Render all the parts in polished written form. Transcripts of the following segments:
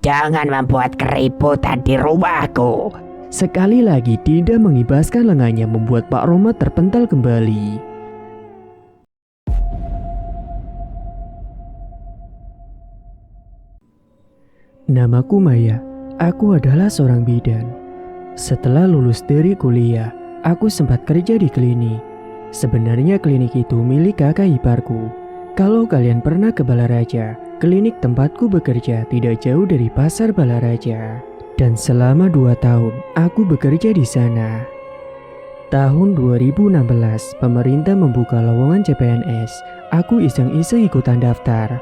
jangan membuat keributan di rumahku. Sekali lagi Dinda mengibaskan lengannya membuat Pak Roma terpental kembali. Namaku Maya, aku adalah seorang bidan. Setelah lulus dari kuliah, aku sempat kerja di klinik. Sebenarnya klinik itu milik kakak iparku. Kalau kalian pernah ke Balaraja, klinik tempatku bekerja tidak jauh dari pasar Balaraja. Dan selama 2 tahun, aku bekerja di sana. Tahun 2016, pemerintah membuka lowongan CPNS. Aku iseng-iseng ikutan daftar.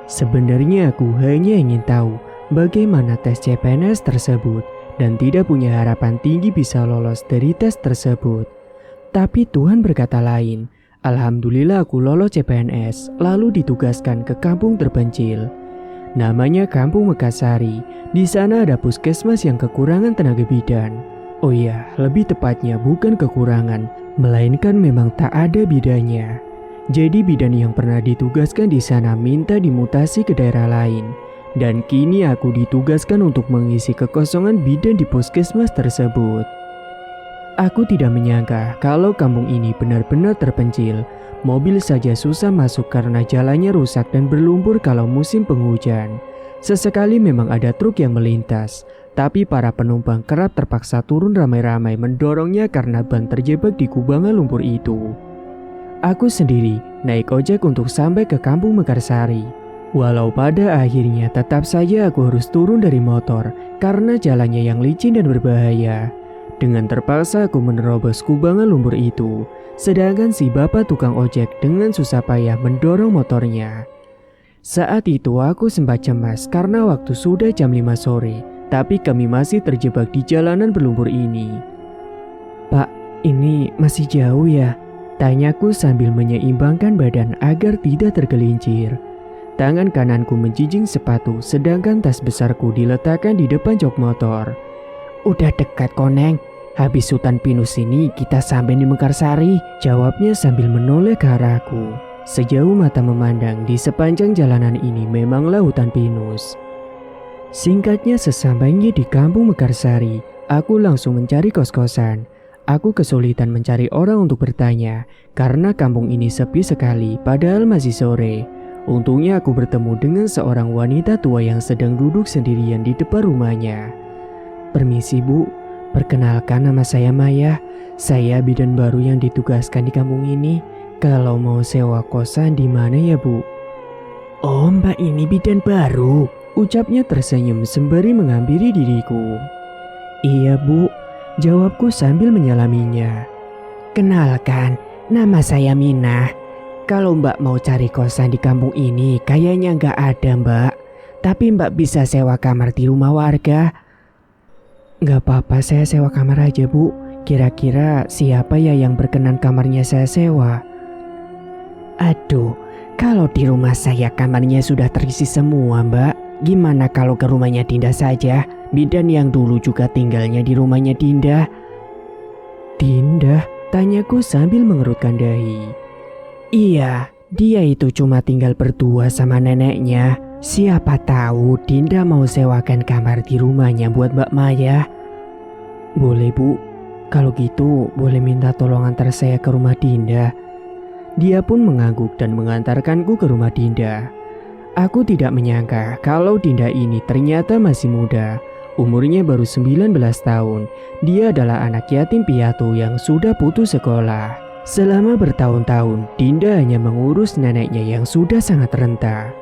Sebenarnya aku hanya ingin tahu bagaimana tes CPNS tersebut dan tidak punya harapan tinggi bisa lolos dari tes tersebut. Tapi Tuhan berkata lain. Alhamdulillah aku lolos CPNS, lalu ditugaskan ke kampung terpencil. Namanya Kampung Mekarsari. Di sana ada puskesmas yang kekurangan tenaga bidan. Oh iya, lebih tepatnya bukan kekurangan, melainkan memang tak ada bidannya. Jadi bidan yang pernah ditugaskan di sana minta dimutasi ke daerah lain. Dan kini aku ditugaskan untuk mengisi kekosongan bidan di puskesmas tersebut. Aku tidak menyangka kalau kampung ini benar-benar terpencil. Mobil saja susah masuk karena jalannya rusak dan berlumpur kalau musim penghujan. Sesekali memang ada truk yang melintas, tapi para penumpang kerap terpaksa turun ramai-ramai mendorongnya karena ban terjebak di kubangan lumpur itu. Aku sendiri naik ojek untuk sampai ke Kampung Mekarsari. Walau pada akhirnya tetap saja aku harus turun dari motor karena jalannya yang licin dan berbahaya. Dengan terpaksa aku menerobos kubangan lumpur itu, sedangkan si bapak tukang ojek dengan susah payah mendorong motornya. Saat itu aku sempat cemas karena waktu sudah jam 5 sore, tapi kami masih terjebak di jalanan berlumpur ini. Pak, ini masih jauh ya? Tanyaku sambil menyeimbangkan badan agar tidak tergelincir. Tangan kananku menjinjing sepatu, sedangkan tas besarku diletakkan di depan jok motor. Udah dekat Koneng, habis hutan pinus ini kita sampai di Mekarsari, jawabnya sambil menoleh ke arahku. Sejauh mata memandang, di sepanjang jalanan ini memanglah hutan pinus. Singkatnya sesampainya di Kampung Mekarsari, aku langsung mencari kos-kosan. Aku kesulitan mencari orang untuk bertanya, karena kampung ini sepi sekali padahal masih sore. Untungnya aku bertemu dengan seorang wanita tua yang sedang duduk sendirian di depan rumahnya. Permisi Bu, perkenalkan nama saya Maya. Saya bidan baru yang ditugaskan di kampung ini. Kalau mau sewa kosan di mana ya Bu? Oh Mbak ini bidan baru, ucapnya tersenyum sembari menghampiri diriku. Iya Bu, jawabku sambil menyalaminya. Kenalkan, nama saya Minah. Kalau Mbak mau cari kosan di kampung ini kayaknya nggak ada Mbak. Tapi Mbak bisa sewa kamar di rumah warga. Gak apa-apa, saya sewa kamar aja Bu. Kira-kira siapa ya yang berkenan kamarnya saya sewa? Aduh, kalau di rumah saya kamarnya sudah terisi semua Mbak. Gimana kalau ke rumahnya Dinda saja? Bidan yang dulu juga tinggalnya di rumahnya Dinda. Dinda? Tanyaku sambil mengerutkan dahi. Iya, dia itu cuma tinggal berdua sama neneknya. Siapa tahu Dinda mau sewakan kamar di rumahnya buat Mbak Maya. Boleh Bu, kalau gitu boleh minta tolong antar saya ke rumah Dinda. Dia pun mengangguk dan mengantarkanku ke rumah Dinda. Aku tidak menyangka kalau Dinda ini ternyata masih muda. Umurnya baru 19 tahun. Dia adalah anak yatim piatu yang sudah putus sekolah. Selama bertahun-tahun, Dinda hanya mengurus neneknya yang sudah sangat renta.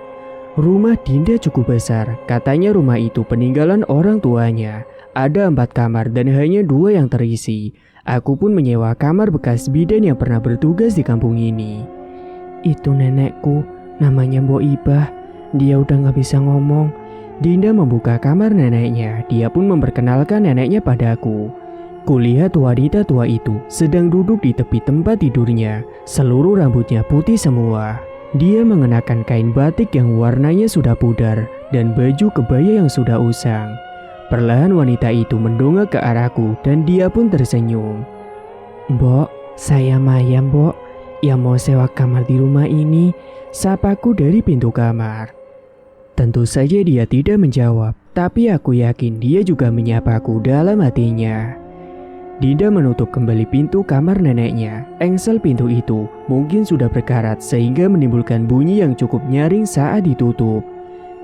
Rumah Dinda cukup besar, katanya rumah itu peninggalan orang tuanya. Ada 4 kamar dan hanya 2 yang terisi. Aku pun menyewa kamar bekas bidan yang pernah bertugas di kampung ini. Itu nenekku, namanya Mbok Ibah. Dia udah gak bisa ngomong. Dinda membuka kamar neneknya, dia pun memperkenalkan neneknya padaku. Kulihat wanita tua itu sedang duduk di tepi tempat tidurnya. Seluruh rambutnya putih semua. Dia mengenakan kain batik yang warnanya sudah pudar dan baju kebaya yang sudah usang. Perlahan wanita itu mendongak ke arahku dan dia pun tersenyum. Mbok, saya Maya Mbok, yang mau sewa kamar di rumah ini. Sapaku dari pintu kamar. Tentu saja dia tidak menjawab, tapi aku yakin dia juga menyapaku dalam hatinya. Dinda menutup kembali pintu kamar neneknya. Engsel pintu itu mungkin sudah berkarat sehingga menimbulkan bunyi yang cukup nyaring saat ditutup.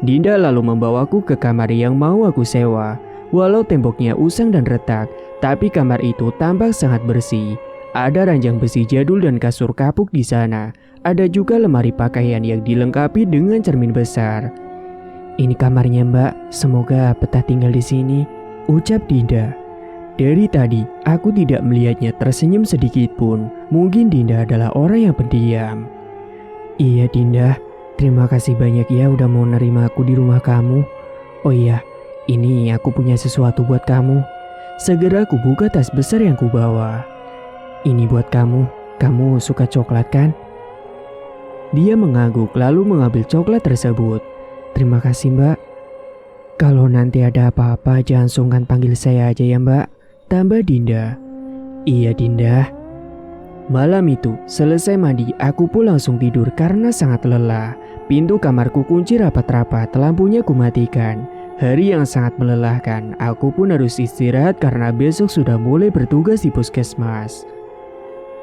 Dinda lalu membawaku ke kamar yang mau aku sewa. Walau temboknya usang dan retak, tapi kamar itu tampak sangat bersih. Ada ranjang besi jadul dan kasur kapuk di sana. Ada juga lemari pakaian yang dilengkapi dengan cermin besar. "Ini kamarnya, Mbak. Semoga betah tinggal di sini," ucap Dinda. Dari tadi, aku tidak melihatnya tersenyum sedikit pun. Mungkin Dinda adalah orang yang pendiam. "Iya, Dinda. Terima kasih banyak ya udah mau nerima aku di rumah kamu. Oh iya, ini aku punya sesuatu buat kamu." Segera aku buka tas besar yang kubawa. "Ini buat kamu. Kamu suka coklat kan?" Dia mengangguk lalu mengambil coklat tersebut. "Terima kasih, Mbak. Kalau nanti ada apa-apa jangan sungkan panggil saya aja ya, Mbak," tambah Dinda. "Iya, Dinda." Malam itu, selesai mandi, aku pun langsung tidur karena sangat lelah. Pintu kamarku kunci rapat-rapat, lampunya kumatikan. Hari yang sangat melelahkan, aku pun harus istirahat karena besok sudah mulai bertugas di puskesmas.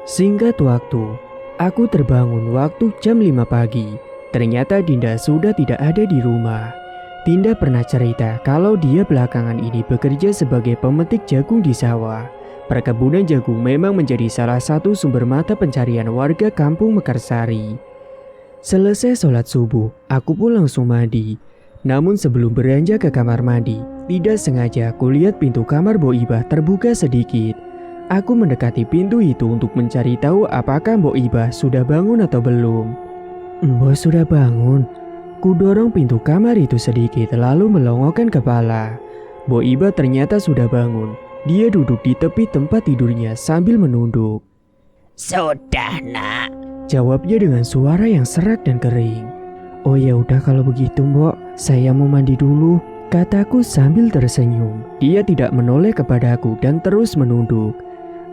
Singkat waktu, aku terbangun waktu jam 5 pagi. Ternyata Dinda sudah tidak ada di rumah. Dinda pernah cerita kalau dia belakangan ini bekerja sebagai pemetik jagung di sawah. Perkebunan jagung memang menjadi salah satu sumber mata pencarian warga kampung Mekarsari. Selesai sholat subuh, aku pun langsung mandi. Namun sebelum beranjak ke kamar mandi, tidak sengaja aku lihat pintu kamar Mbok Ibah terbuka sedikit. Aku mendekati pintu itu untuk mencari tahu apakah Mbok Ibah sudah bangun atau belum. "Mbok sudah bangun." Kudorong pintu kamar itu sedikit lalu melongokkan kepala. Mbok Ibah ternyata sudah bangun. Dia duduk di tepi tempat tidurnya sambil menunduk. Sudah, Nak. Jawabnya dengan suara yang serak dan kering. "Oh ya udah kalau begitu, Mbok. Saya mau mandi dulu," kataku sambil tersenyum. Dia tidak menoleh kepadaku dan terus menunduk.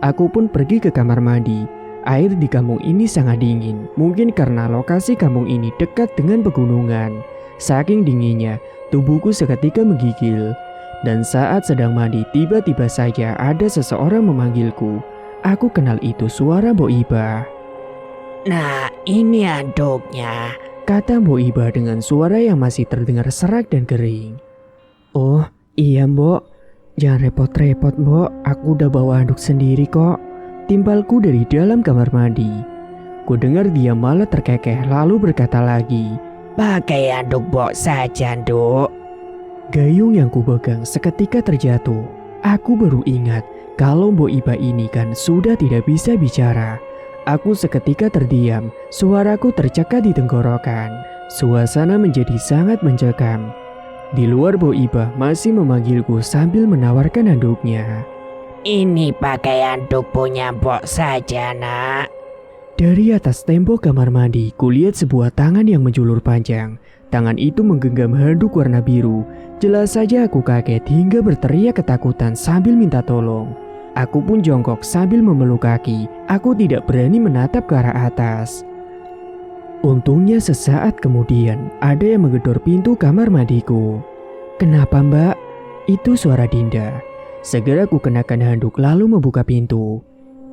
Aku pun pergi ke kamar mandi. Air di kampung ini sangat dingin, mungkin karena lokasi kampung ini dekat dengan pegunungan. Saking dinginnya, tubuhku seketika menggigil. Dan saat sedang mandi, tiba-tiba saja ada seseorang memanggilku. Aku kenal itu suara Mbok Ibah. "Nah, ini anduknya," kata Mbok Ibah dengan suara yang masih terdengar serak dan kering. "Oh, iya Mbok. Jangan repot-repot Mbok, aku udah bawa anduk sendiri kok," timpalku dari dalam kamar mandi. Ku dengar dia malah terkekeh lalu berkata lagi, "Pakai anduk Mbok saja, Nduk." Gayung yang kupegang seketika terjatuh. Aku baru ingat kalau Mbok Ibah ini kan sudah tidak bisa bicara. Aku seketika terdiam, suaraku tercekat di tenggorokan. Suasana menjadi sangat mencekam. Di luar Mbok Ibah masih memanggilku sambil menawarkan anduknya. "Ini pakai anduk punya Mbok saja, Nak." Dari atas tembok kamar mandi, kulihat sebuah tangan yang menjulur panjang. Tangan itu menggenggam handuk warna biru. Jelas saja aku kaget hingga berteriak ketakutan sambil minta tolong. Aku pun jongkok sambil memeluk kaki. Aku tidak berani menatap ke arah atas. Untungnya sesaat kemudian ada yang menggedor pintu kamar mandiku. "Kenapa, Mbak?" Itu suara Dinda. Segera ku kenakan handuk lalu membuka pintu.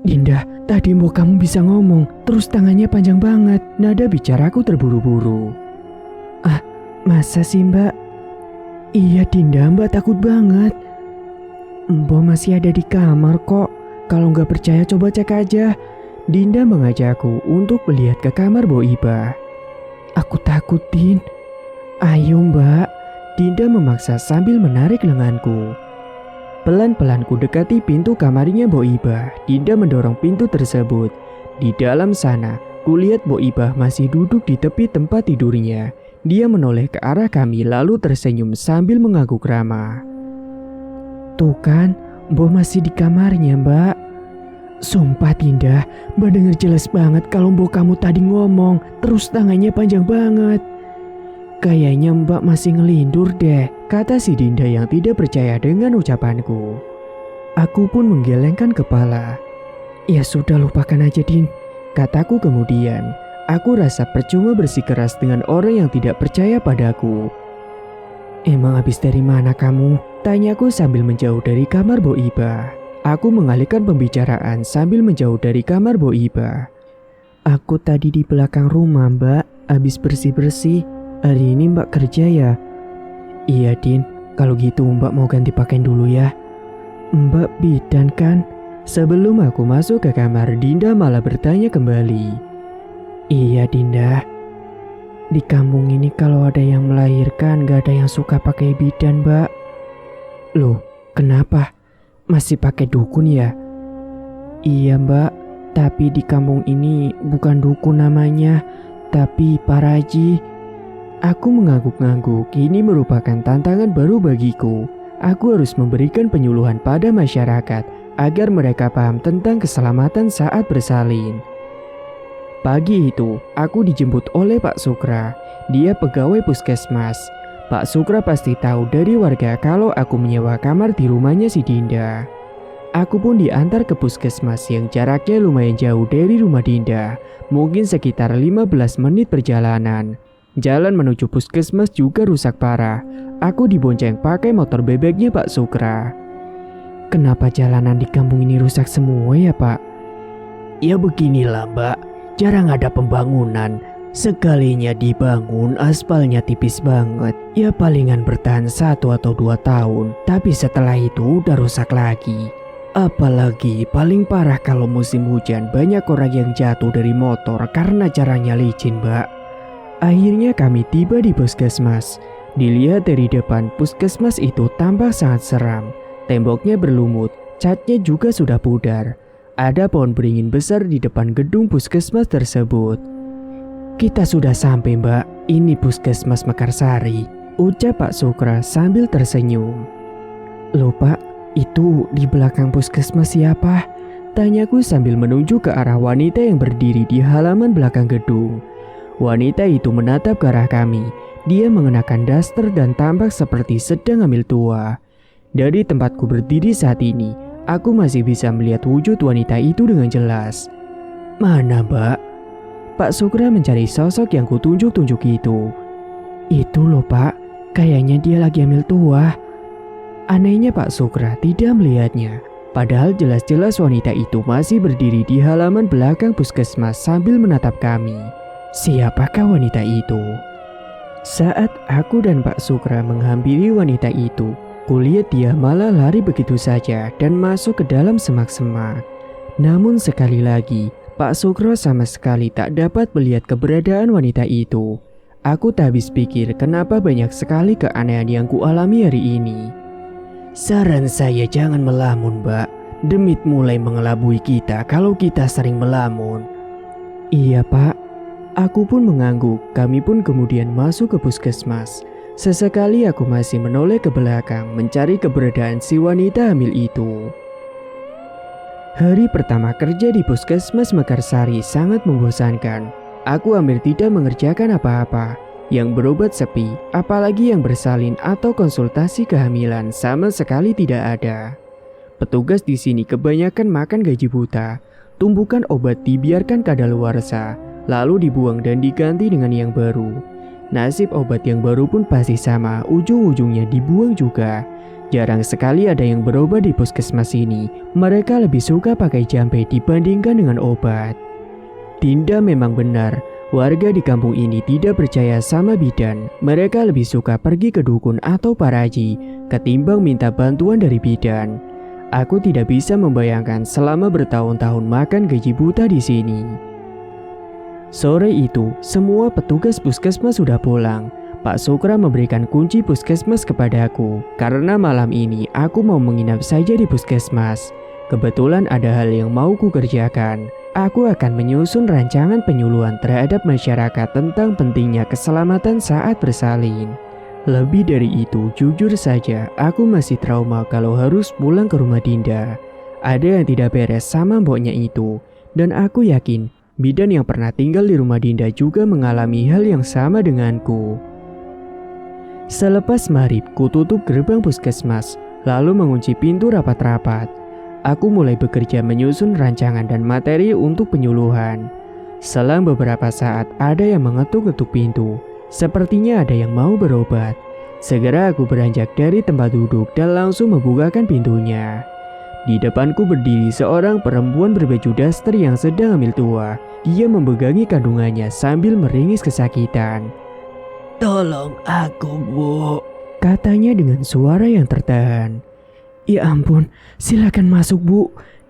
"Dinda, tadi Mbok kamu bisa ngomong, terus tangannya panjang banget." Nada bicaraku terburu-buru. "Ah, masa sih Mbak?" "Iya Dinda, Mbak takut banget." "Mbok masih ada di kamar kok. Kalau nggak percaya coba cek aja." Dinda mengajakku untuk melihat ke kamar Mbok Ibah. "Aku takut, Din." "Ayo Mbak." Dinda memaksa sambil menarik lenganku. Pelan-pelan ku dekati pintu kamarnya Mbok Ibah. Dinda mendorong pintu tersebut. Di dalam sana, kulihat Mbok Ibah masih duduk di tepi tempat tidurnya. Dia menoleh ke arah kami lalu tersenyum sambil mengangguk ramah. "Tuh kan, Mbok masih di kamarnya, Mbak." "Sumpah Dinda, Mbak denger jelas banget kalau Mbok kamu tadi ngomong, terus tangannya panjang banget." "Kayaknya Mbak masih ngelindur deh," kata si Dinda yang tidak percaya dengan ucapanku. Aku pun menggelengkan kepala. "Ya sudah, lupakan aja Din," kataku kemudian. Aku rasa percuma bersikeras dengan orang yang tidak percaya padaku. Emang habis dari mana kamu? Tanyaku sambil menjauh dari kamar Bo Iba. Aku mengalihkan pembicaraan sambil menjauh dari kamar Bo Iba. Aku tadi di belakang rumah Mbak, habis bersih-bersih. Hari ini Mbak kerja ya? Iya Din, kalau gitu Mbak mau ganti pakaian dulu ya. Mbak bidan kan? Sebelum aku masuk ke kamar, Dinda malah bertanya kembali. Iya Dinda. Di kampung ini kalau ada yang melahirkan gak ada yang suka pakai bidan Mbak. Loh, kenapa? Masih pakai dukun ya? Iya Mbak, tapi di kampung ini bukan dukun namanya, tapi paraji. Aku mengangguk-ngangguk, ini merupakan tantangan baru bagiku. Aku harus memberikan penyuluhan pada masyarakat agar mereka paham tentang keselamatan saat bersalin. Pagi itu, aku dijemput oleh Pak Sukra. Dia pegawai puskesmas. Pak Sukra pasti tahu dari warga kalau aku menyewa kamar di rumahnya si Dinda. Aku pun diantar ke puskesmas yang jaraknya lumayan jauh dari rumah Dinda, mungkin sekitar 15 menit perjalanan. Jalan menuju puskesmas juga rusak parah. Aku dibonceng pakai motor bebeknya Pak Sukra. Kenapa jalanan di kampung ini rusak semua ya Pak? Ya beginilah Mbak, jarang ada pembangunan. Sekalinya dibangun aspalnya tipis banget. Ya palingan bertahan 1 atau 2 tahun, tapi setelah itu udah rusak lagi. Apalagi paling parah kalau musim hujan, banyak orang yang jatuh dari motor karena caranya licin Mbak. Akhirnya kami tiba di puskesmas. Dilihat dari depan, puskesmas itu tampak sangat seram. Temboknya berlumut, catnya juga sudah pudar. Ada pohon beringin besar di depan gedung puskesmas tersebut. Kita sudah sampai Mbak, ini puskesmas Mekarsari, ucap Pak Sukra sambil tersenyum. Loh Pak, itu di belakang puskesmas siapa? Tanyaku sambil menunjuk ke arah wanita yang berdiri di halaman belakang gedung. Wanita itu menatap ke arah kami. Dia mengenakan daster dan tampak seperti sedang hamil tua. Dari tempatku berdiri saat ini, aku masih bisa melihat wujud wanita itu dengan jelas. Mana Mbak? Pak Sukra mencari sosok yang kutunjuk-tunjuk itu. Itu loh Pak, kayaknya dia lagi hamil tua. Anehnya Pak Sukra tidak melihatnya. Padahal jelas-jelas wanita itu masih berdiri di halaman belakang puskesmas sambil menatap kami. Siapakah wanita itu? Saat aku dan Pak Sukra menghampiri wanita itu, kulihat dia malah lari begitu saja dan masuk ke dalam semak-semak. Namun sekali lagi, Pak Sukra sama sekali tak dapat melihat keberadaan wanita itu. Aku tak habis pikir kenapa banyak sekali keanehan yang kualami hari ini. Saran saya jangan melamun Mbak. Demit mulai mengelabui kita kalau kita sering melamun. Iya Pak. Aku pun mengangguk, kami pun kemudian masuk ke puskesmas. Sesekali aku masih menoleh ke belakang mencari keberadaan si wanita hamil itu. Hari pertama kerja di puskesmas Mekarsari sangat membosankan. Aku hampir tidak mengerjakan apa-apa. Yang berobat sepi, apalagi yang bersalin atau konsultasi kehamilan sama sekali tidak ada. Petugas di sini kebanyakan makan gaji buta. Tumbukan obat dibiarkan kadaluarsa, lalu dibuang dan diganti dengan yang baru. Nasib obat yang baru pun pasti sama, ujung-ujungnya dibuang juga. Jarang sekali ada yang berobat di puskesmas ini. Mereka lebih suka pakai jampe dibandingkan dengan obat. Dinda memang benar, warga di kampung ini tidak percaya sama bidan. Mereka lebih suka pergi ke dukun atau paraji ketimbang minta bantuan dari bidan. Aku tidak bisa membayangkan selama bertahun-tahun makan gaji buta di sini. Sore itu, semua petugas puskesmas sudah pulang. Pak Sukra memberikan kunci puskesmas kepadaku, karena malam ini aku mau menginap saja di puskesmas. Kebetulan ada hal yang mau kukerjakan. Aku akan menyusun rancangan penyuluhan terhadap masyarakat tentang pentingnya keselamatan saat bersalin. Lebih dari itu, jujur saja, aku masih trauma kalau harus pulang ke rumah Dinda. Ada yang tidak beres sama mboknya itu, dan aku yakin bidan yang pernah tinggal di rumah Dinda juga mengalami hal yang sama denganku. Selepas maghrib, ku tutup gerbang puskesmas, lalu mengunci pintu rapat-rapat. Aku mulai bekerja menyusun rancangan dan materi untuk penyuluhan. Selang beberapa saat, ada yang mengetuk-ketuk pintu. Sepertinya ada yang mau berobat. Segera aku beranjak dari tempat duduk dan langsung membukakan pintunya. Di depanku berdiri seorang perempuan berbaju daster yang sedang hamil tua. Dia memegangi kandungannya sambil meringis kesakitan. Tolong aku, Bu, katanya dengan suara yang tertahan. Ya ampun, silakan masuk, Bu,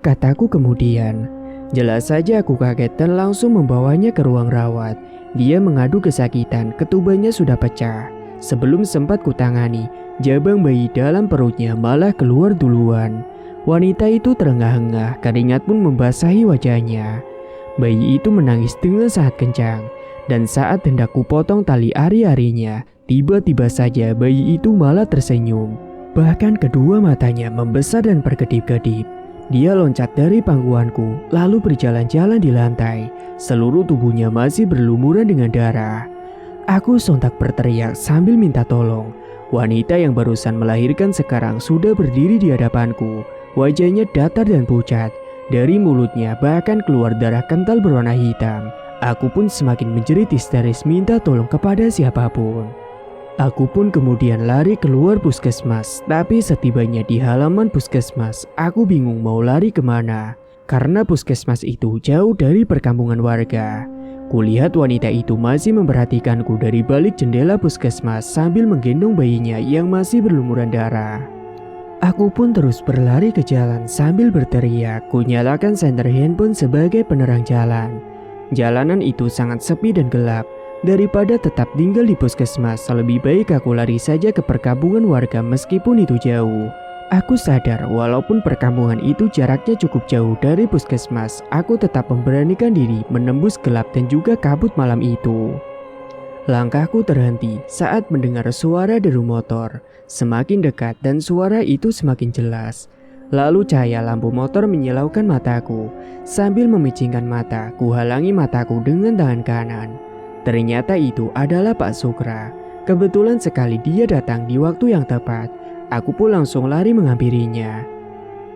kataku kemudian. Jelas saja aku kaget dan langsung membawanya ke ruang rawat. Dia mengadu kesakitan, ketubannya sudah pecah. Sebelum sempat kutangani, jabang bayi dalam perutnya malah keluar duluan. Wanita itu terengah-engah, keringat pun membasahi wajahnya. Bayi itu menangis dengan sangat kencang. Dan saat hendak kupotong tali ari-arinya, tiba-tiba saja bayi itu malah tersenyum. Bahkan kedua matanya membesar dan berkedip-kedip. Dia loncat dari pangkuanku, lalu berjalan-jalan di lantai. Seluruh tubuhnya masih berlumuran dengan darah. Aku sontak berteriak sambil minta tolong. Wanita yang barusan melahirkan sekarang sudah berdiri di hadapanku. Wajahnya datar dan pucat. Dari mulutnya bahkan keluar darah kental berwarna hitam. Aku pun semakin menjerit histeris minta tolong kepada siapapun. Aku pun kemudian lari keluar puskesmas. Tapi setibanya di halaman puskesmas, aku bingung mau lari kemana. Karena puskesmas itu jauh dari perkampungan warga. Kulihat wanita itu masih memperhatikanku dari balik jendela puskesmas sambil menggendong bayinya yang masih berlumuran darah. Aku pun terus berlari ke jalan sambil berteriak. Ku nyalakan senter handphone sebagai penerang jalan. Jalanan itu sangat sepi dan gelap. Daripada tetap tinggal di puskesmas, lebih baik aku lari saja ke perkampungan warga meskipun itu jauh. Aku sadar walaupun perkampungan itu jaraknya cukup jauh dari puskesmas, aku tetap memberanikan diri menembus gelap dan juga kabut malam itu. Langkahku terhenti saat mendengar suara deru motor. Semakin dekat dan suara itu semakin jelas. Lalu cahaya lampu motor menyilaukan mataku. Sambil memicingkan mata, ku halangi mataku dengan tangan kanan. Ternyata itu adalah Pak Sukra. Kebetulan sekali dia datang di waktu yang tepat. Aku pun langsung lari menghampirinya.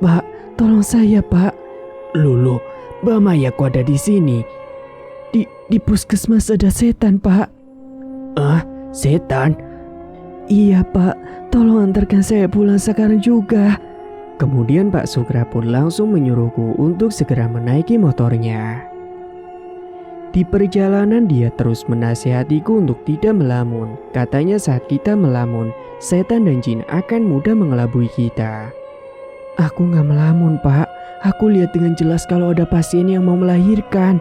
Pak, tolong saya, Pak. Lulu, Mbak Maya kok ada di sini? Di puskesmas ada setan, Pak. Setan? Iya, Pak. Tolong antarkan saya pulang sekarang juga. Kemudian Pak Sukra pun langsung menyuruhku untuk segera menaiki motornya. Di perjalanan dia terus menasihatiku untuk tidak melamun. Katanya saat kita melamun, setan dan jin akan mudah mengelabui kita. Aku gak melamun, Pak. Aku lihat dengan jelas kalau ada pasien yang mau melahirkan.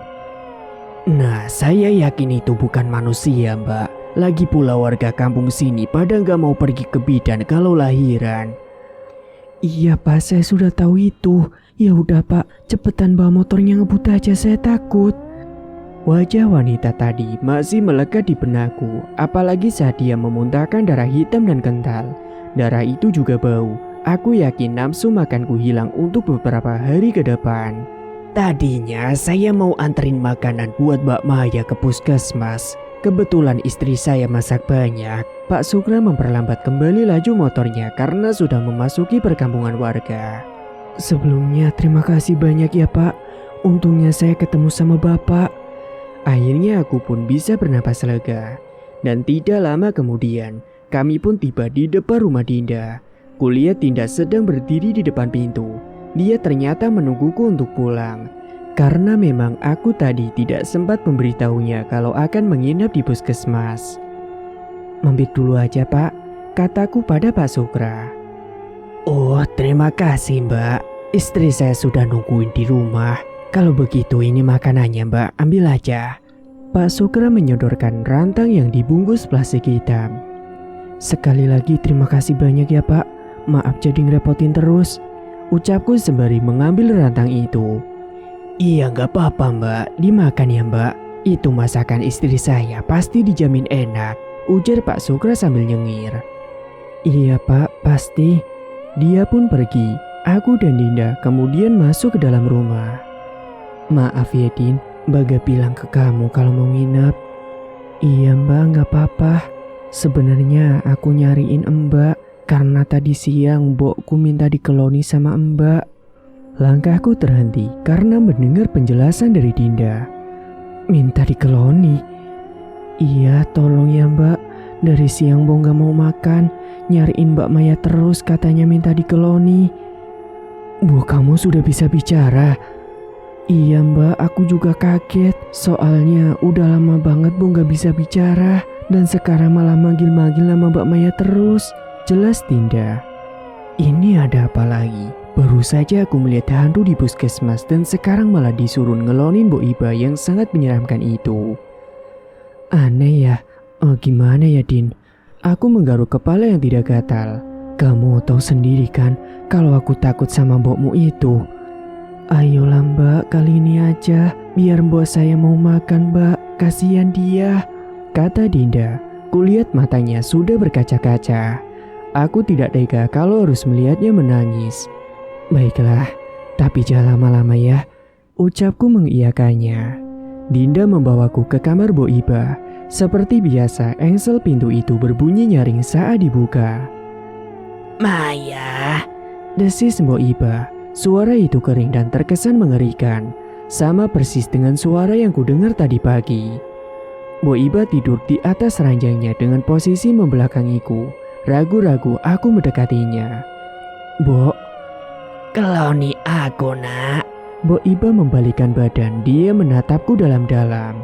Nah, saya yakin itu bukan manusia, Mbak. Lagi pula warga kampung sini pada gak mau pergi ke bidan kalau lahiran. Iya, Pak, saya sudah tahu itu. Ya udah, Pak, cepetan bawa motornya, ngebut aja, saya takut. Wajah wanita tadi masih melekat di benakku, apalagi saat dia memuntahkan darah hitam dan kental. Darah itu juga bau. Aku yakin nafsu makanku hilang untuk beberapa hari ke depan. Tadinya saya mau anterin makanan buat Mbak Maya ke puskesmas. Kebetulan istri saya masak banyak. Pak Sukra memperlambat kembali laju motornya karena sudah memasuki perkampungan warga. Sebelumnya terima kasih banyak ya, Pak. Untungnya saya ketemu sama Bapak. Akhirnya aku pun bisa bernapas lega. Dan tidak lama kemudian, kami pun tiba di depan rumah Dinda. Kulihat Dinda sedang berdiri di depan pintu. Dia ternyata menungguku untuk pulang. Karena memang aku tadi tidak sempat memberitahunya kalau akan menginap di puskesmas. Mampir dulu aja, Pak, kataku pada Pak Sukra. Oh, terima kasih, Mbak. Istri saya sudah nungguin di rumah. Kalau begitu ini makanannya, Mbak, ambil aja. Pak Sukra menyodorkan rantang yang dibungkus plastik hitam. Sekali lagi terima kasih banyak ya, Pak. Maaf jadi ngerepotin terus, ucapku sembari mengambil rantang itu. Iya, gak apa-apa, Mbak. Dimakan ya, Mbak. Itu masakan istri saya, pasti dijamin enak, ujar Pak Sukra sambil nyengir. Iya, Pak, pasti. Dia pun pergi. Aku dan Dinda kemudian masuk ke dalam rumah. Maaf ya, Din, Mbak gak bilang ke kamu kalau mau nginep. Iya, Mbak, gak apa-apa. Sebenarnya aku nyariin Mbak karena tadi siang mbokku minta dikeloni sama Mbak. Langkahku terhenti karena mendengar penjelasan dari Dinda. Minta dikeloni? Iya, tolong ya, Mbak. Dari siang Bo gak mau makan, nyariin Mbak Maya terus, katanya minta dikeloni. Bo, kamu sudah bisa bicara? Iya Mbak, aku juga kaget. Soalnya udah lama banget Bo gak bisa bicara. Dan sekarang malah manggil-manggil nama Mbak Maya terus. Jelas Dinda. Ini ada apa lagi? Baru saja aku melihat hantu di puskesmas dan sekarang malah disuruh ngelonin Bo Iba yang sangat menyeramkan itu. Aneh ya. Gimana ya Din? Aku menggaruk kepala yang tidak gatal. Kamu tahu sendiri kan kalau aku takut sama mbokmu itu. Ayolah Mbak, kali ini aja. Biar mbok saya mau makan Mbak. Kasihan dia, kata Dinda. Kulihat matanya sudah berkaca-kaca. Aku tidak tega kalau harus melihatnya menangis. Baiklah, tapi jangan lama-lama ya. Ucapku mengiyakannya. Dinda membawaku ke kamar Bo Iba. Seperti biasa, engsel pintu itu berbunyi nyaring saat dibuka. Maya, Desis Bo Iba. Suara itu kering dan terkesan mengerikan. Sama persis dengan suara yang kudengar tadi pagi. Bo Iba tidur di atas ranjangnya dengan posisi membelakangiku. Ragu-ragu aku mendekatinya. Bo, keloni aku nak. Bo Iba membalikkan badan, dia menatapku dalam-dalam.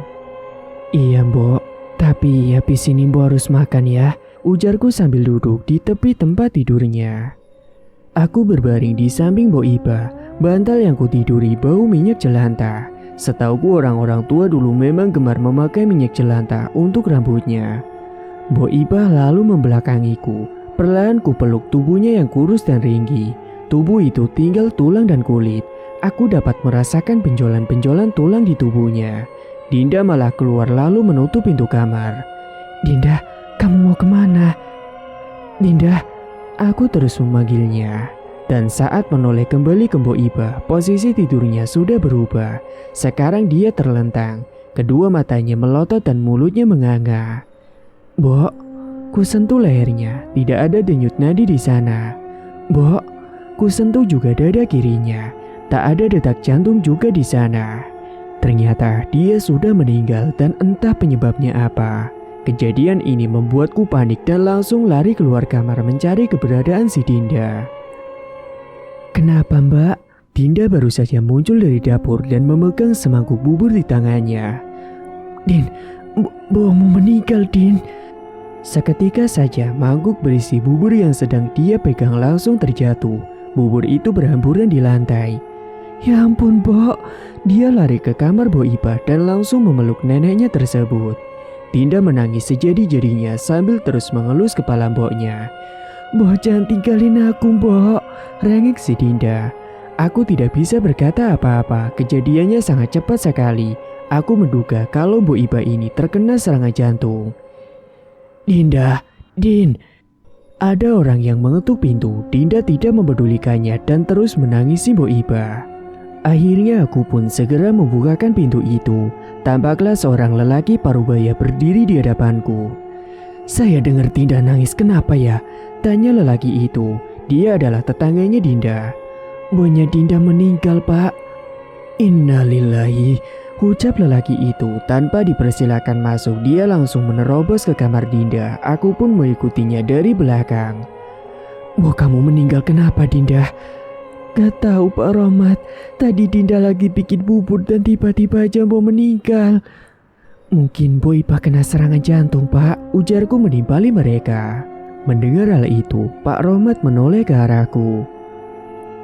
Iya Mbok, tapi habis ini Mbok harus makan ya, ujarku sambil duduk di tepi tempat tidurnya. Aku berbaring di samping Bo Iba, bantal yang kutiduri bau minyak jelantah. Setauku orang-orang tua dulu memang gemar memakai minyak jelantah untuk rambutnya. Bo Iba lalu membelakangiku, perlahan ku peluk tubuhnya yang kurus dan ringgi. Tubuh itu tinggal tulang dan kulit. Aku dapat merasakan benjolan-benjolan tulang di tubuhnya. Dinda malah keluar lalu menutup pintu kamar. Dinda, kamu mau kemana? Dinda, aku terus memanggilnya. Dan saat menoleh kembali ke Bo Iba, posisi tidurnya sudah berubah. Sekarang dia terlentang, kedua matanya melotot dan mulutnya menganga. Bo, ku sentuh lehernya, tidak ada denyut nadi di sana. Bo, ku sentuh juga dada kirinya, tak ada detak jantung juga di sana. Ternyata dia sudah meninggal dan entah penyebabnya apa. Kejadian ini membuatku panik dan langsung lari keluar kamar mencari keberadaan si Dinda. Kenapa Mbak? Dinda baru saja muncul dari dapur dan memegang semangkuk bubur di tangannya. Din, bohongmu meninggal Din. Seketika saja mangkuk berisi bubur yang sedang dia pegang langsung terjatuh. Bubur itu berhamburan di lantai. Ya ampun Bo, dia lari ke kamar Bo Iba dan langsung memeluk neneknya tersebut. Dinda menangis sejadi-jadinya sambil terus mengelus kepala mboknya. Bo, jangan tinggalin aku Bo, rengek si Dinda. Aku tidak bisa berkata apa-apa, kejadiannya sangat cepat sekali. Aku menduga kalau Bo Iba ini terkena serangan jantung. Dinda, Din. Ada orang yang mengetuk pintu. Dinda tidak mempedulikannya dan terus menangisi Bo Iba. Akhirnya aku pun segera membukakan pintu itu. Tampaklah seorang lelaki parubaya berdiri di hadapanku. Saya dengar Dinda nangis, kenapa ya? Tanya lelaki itu. Dia adalah tetangganya Dinda. Bonya Dinda meninggal Pak. Innalillahi, ucap lelaki itu. Tanpa dipersilakan masuk, dia langsung menerobos ke kamar Dinda. Aku pun mengikutinya dari belakang. Bo, kamu meninggal kenapa Dinda? Gak tahu Pak Rohmat, tadi Dinda lagi bikin bubur dan tiba-tiba aja Bo meninggal. Mungkin Bo Iba kena serangan jantung Pak, ujarku menimpali mereka. Mendengar hal itu, Pak Rohmat menoleh ke arahku.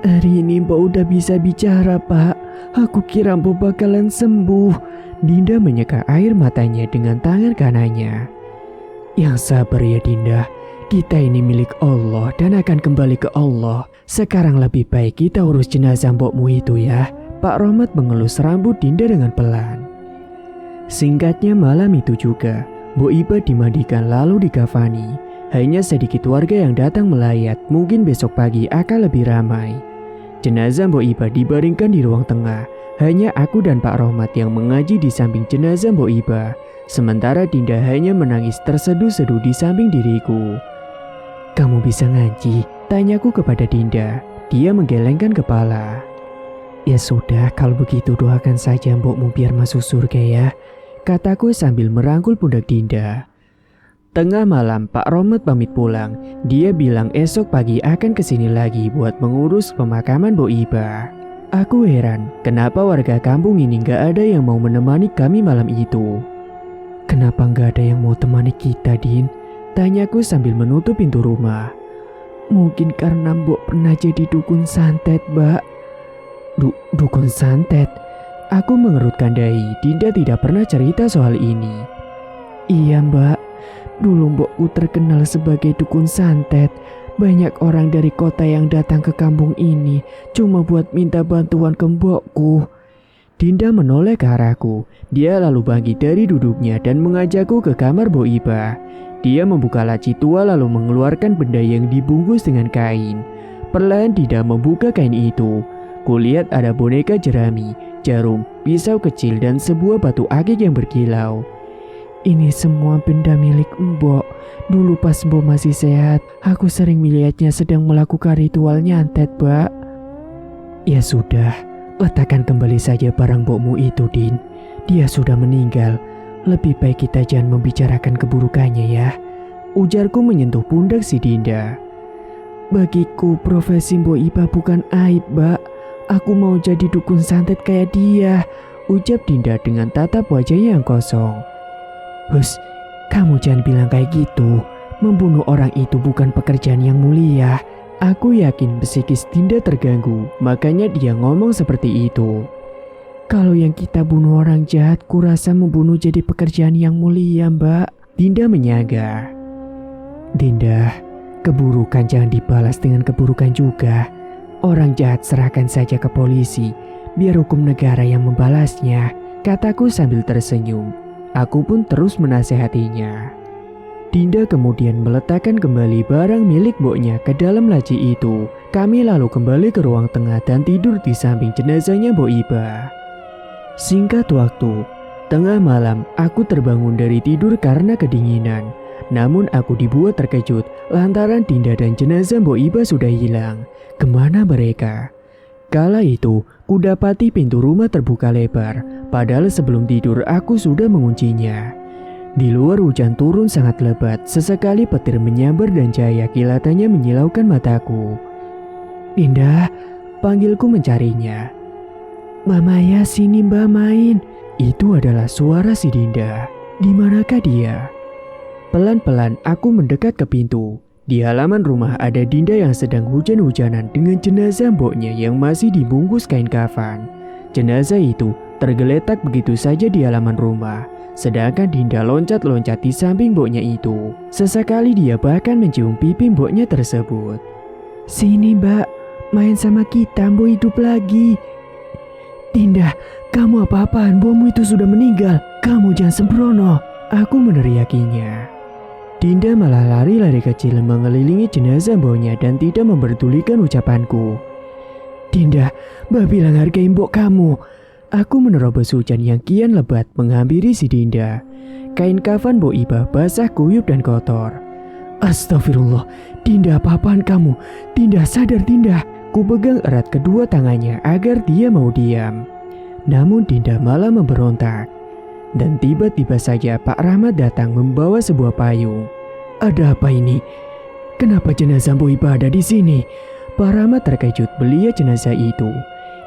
Hari ini Bo udah bisa bicara Pak, aku kira Bo bakalan sembuh. Dinda menyeka air matanya dengan tangan kanannya. Yang sabar ya Dinda. Kita ini milik Allah dan akan kembali ke Allah. Sekarang lebih baik kita urus jenazah mbokmu itu ya. Pak Rohmat mengelus rambut Dinda dengan pelan. Singkatnya malam itu juga, Bo Iba dimandikan lalu dikafani. Hanya sedikit warga yang datang melayat, mungkin besok pagi akan lebih ramai. Jenazah Bo Iba dibaringkan di ruang tengah. Hanya aku dan Pak Rohmat yang mengaji di samping jenazah Bo Iba. Sementara Dinda hanya menangis terseduh-seduh di samping diriku. Kamu bisa ngaji? Tanyaku kepada Dinda. Dia menggelengkan kepala. Ya sudah, kalau begitu doakan saja mbokmu biar masuk surga ya, kataku sambil merangkul pundak Dinda. Tengah malam Pak Romet pamit pulang. Dia bilang esok pagi akan kesini lagi buat mengurus pemakaman Bu Iba. Aku heran kenapa warga kampung ini gak ada yang mau menemani kami malam itu. Kenapa gak ada yang mau temani kita, Din? Tanyaku sambil menutup pintu rumah. Mungkin karena Mbok pernah jadi dukun santet, Mbak. Dukun santet? Aku mengerutkan dahi. Dinda tidak pernah cerita soal ini. Iya, Mbak. Dulu Mbokku terkenal sebagai dukun santet. Banyak orang dari kota yang datang ke kampung ini cuma buat minta bantuan ke Mbokku. Dinda menoleh ke arahku. Dia lalu bangkit dari duduknya dan mengajakku ke kamar Bu Iba. Dia membuka laci tua lalu mengeluarkan benda yang dibungkus dengan kain. Perlahan Dinda membuka kain itu. Kulihat ada boneka jerami, jarum, pisau kecil dan sebuah batu akik yang berkilau. Ini semua benda milik Mbok. Dulu pas Mbok masih sehat, aku sering melihatnya sedang melakukan ritual nyantet, Mbak. Ya sudah, letakkan kembali saja barang Mbokmu itu, Din. Dia sudah meninggal. Lebih baik kita jangan membicarakan keburukannya ya. Ujarku menyentuh pundak si Dinda. Bagiku profesi Mbok Iba bukan aib, Mbak. Aku mau jadi dukun santet kayak dia, ucap Dinda dengan tatap wajahnya yang kosong. Hus, kamu jangan bilang kayak gitu. Membunuh orang itu bukan pekerjaan yang mulia. Aku yakin psikis Dinda terganggu, makanya dia ngomong seperti itu. Kalau yang kita bunuh orang jahat, kurasa membunuh jadi pekerjaan yang mulia, Mbak. Dinda menyaga. Dinda, keburukan jangan dibalas dengan keburukan juga. Orang jahat serahkan saja ke polisi, biar hukum negara yang membalasnya, kataku sambil tersenyum. Aku pun terus menasehatinya. Dinda kemudian meletakkan kembali barang milik Mboknya ke dalam laci itu. Kami lalu kembali ke ruang tengah dan tidur di samping jenazahnya Mbok Iba. Singkat waktu, tengah malam aku terbangun dari tidur karena kedinginan. Namun aku dibuat terkejut lantaran Dinda dan jenazah Mbok Iba sudah hilang. Kemana mereka? Kala itu, kudapati pintu rumah terbuka lebar. Padahal sebelum tidur aku sudah menguncinya. Di luar hujan turun sangat lebat. Sesekali petir menyambar dan cahaya kilatannya menyilaukan mataku. Dinda, panggilku mencarinya. Mbak Maya, sini Mbak main. Itu adalah suara si Dinda. Di manakah dia? Pelan-pelan aku mendekat ke pintu. Di halaman rumah ada Dinda yang sedang hujan-hujanan dengan jenazah Mboknya yang masih dibungkus kain kafan. Jenazah itu tergeletak begitu saja di halaman rumah. Sedangkan Dinda loncat-loncat di samping Mboknya itu. Sesekali dia bahkan mencium pipi Mboknya tersebut. Sini Mbak, main sama kita, Mbok hidup lagi. Dinda, kamu apa-apaan? Mbokmu itu sudah meninggal. Kamu jangan sembrono. Aku meneriakinya. Dinda malah lari-lari kecil mengelilingi jenazah Mboknya dan tidak memperdulikan ucapanku. Dinda, Mbak bilang hargai Mbok kamu. Aku menerobos hujan yang kian lebat menghampiri si Dinda. Kain kafan Mbok Iba basah kuyup dan kotor. Astagfirullah, Dinda apa-apaan kamu? Dinda sadar Dinda. Ku pegang erat kedua tangannya agar dia mau diam. Namun Dinda malah memberontak. Dan tiba-tiba saja Pak Rahmat datang membawa sebuah payung. Ada apa ini? Kenapa jenazah Mbok Iba ada di sini? Pak Rahmat terkejut melihat jenazah itu.